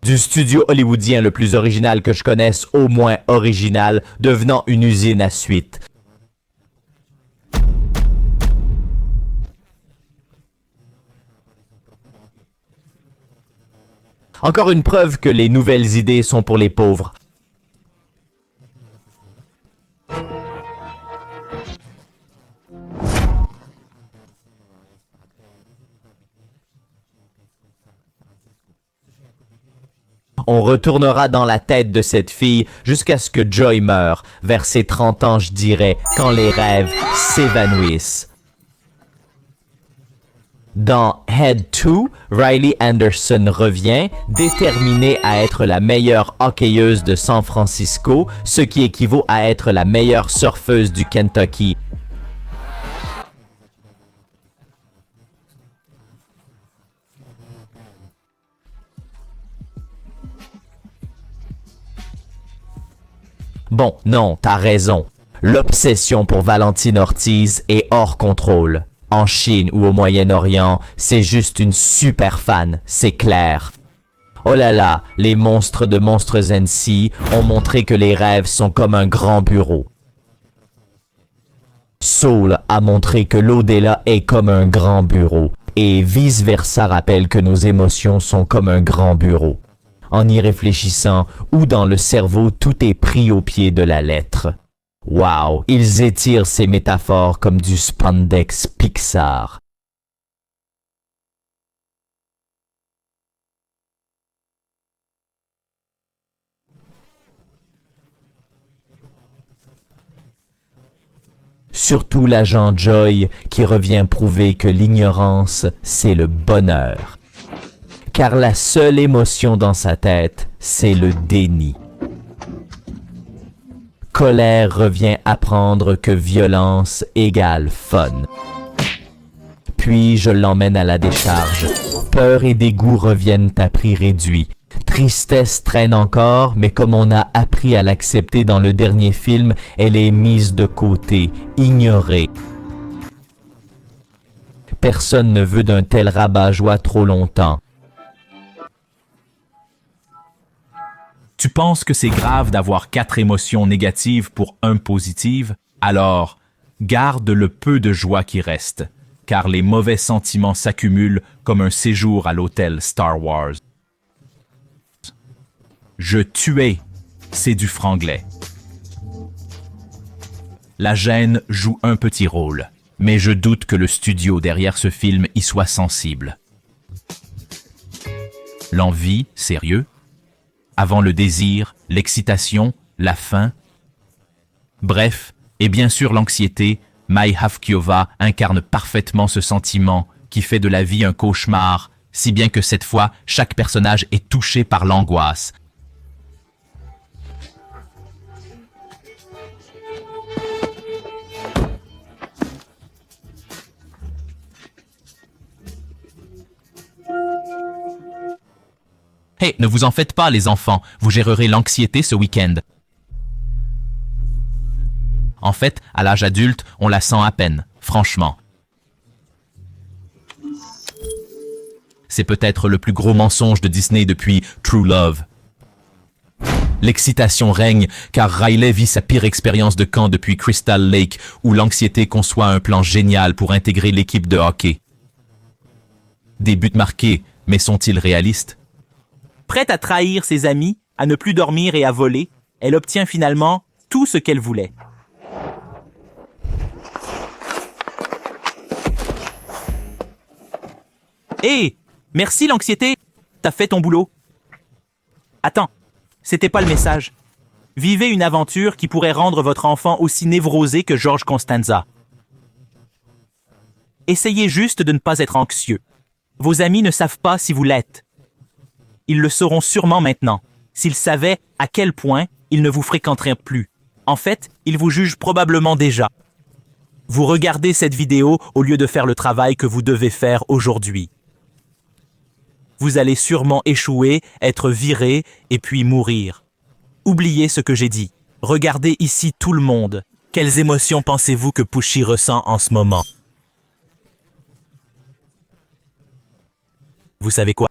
Du studio hollywoodien le plus original que je connaisse, au moins original, devenant une usine à suite. Encore une preuve que les nouvelles idées sont pour les pauvres. On retournera dans la tête de cette fille jusqu'à ce que Joy meure, vers ses 30 ans je dirais, quand les rêves s'évanouissent. Dans Head 2, Riley Anderson revient, déterminée à être la meilleure hockeyeuse de San Francisco, ce qui équivaut à être la meilleure surfeuse du Kentucky. Bon, non, t'as raison. L'obsession pour Valentine Ortiz est hors contrôle. En Chine ou au Moyen-Orient, c'est juste une super fan, c'est clair. Oh là là, les monstres de Monsters N.C. ont montré que les rêves sont comme un grand bureau. Soul a montré que l'au-delà est comme un grand bureau, et vice-versa rappelle que nos émotions sont comme un grand bureau. En y réfléchissant, ou dans le cerveau, tout est pris au pied de la lettre. Wow, ils étirent ces métaphores comme du spandex Pixar. Surtout l'agent Joy qui revient prouver que l'ignorance, c'est le bonheur. Car la seule émotion dans sa tête, c'est le déni. Colère revient apprendre que violence égale fun. Puis je l'emmène à la décharge. Peur et dégoût reviennent à prix réduit. Tristesse traîne encore, mais comme on a appris à l'accepter dans le dernier film, elle est mise de côté, ignorée. Personne ne veut d'un tel rabat-joie trop longtemps. Tu penses que c'est grave d'avoir 4 émotions négatives pour 1 positive? Alors, garde le peu de joie qui reste, car les mauvais sentiments s'accumulent comme un séjour à l'hôtel Star Wars. Je tuais, c'est du franglais. La gêne joue un petit rôle, mais je doute que le studio derrière ce film y soit sensible. L'envie, sérieux? Avant le désir, l'excitation, la faim. Bref, et bien sûr l'anxiété, Mai Havkiova incarne parfaitement ce sentiment qui fait de la vie un cauchemar, si bien que cette fois, chaque personnage est touché par l'angoisse. Hey, ne vous en faites pas les enfants, vous gérerez l'anxiété ce week-end. En fait, à l'âge adulte, on la sent à peine, franchement. C'est peut-être le plus gros mensonge de Disney depuis True Love. L'excitation règne car Riley vit sa pire expérience de camp depuis Crystal Lake où l'anxiété conçoit un plan génial pour intégrer l'équipe de hockey. Des buts marqués, mais sont-ils réalistes? Prête à trahir ses amis, à ne plus dormir et à voler, elle obtient finalement tout ce qu'elle voulait. Hé, merci l'anxiété, t'as fait ton boulot. Attends, c'était pas le message. Vivez une aventure qui pourrait rendre votre enfant aussi névrosé que George Costanza. Essayez juste de ne pas être anxieux. Vos amis ne savent pas si vous l'êtes. Ils le sauront sûrement maintenant. S'ils savaient à quel point ils ne vous fréquenteraient plus. En fait, ils vous jugent probablement déjà. Vous regardez cette vidéo au lieu de faire le travail que vous devez faire aujourd'hui. Vous allez sûrement échouer, être viré et puis mourir. Oubliez ce que j'ai dit. Regardez ici tout le monde. Quelles émotions pensez-vous que Pushy ressent en ce moment? Vous savez quoi?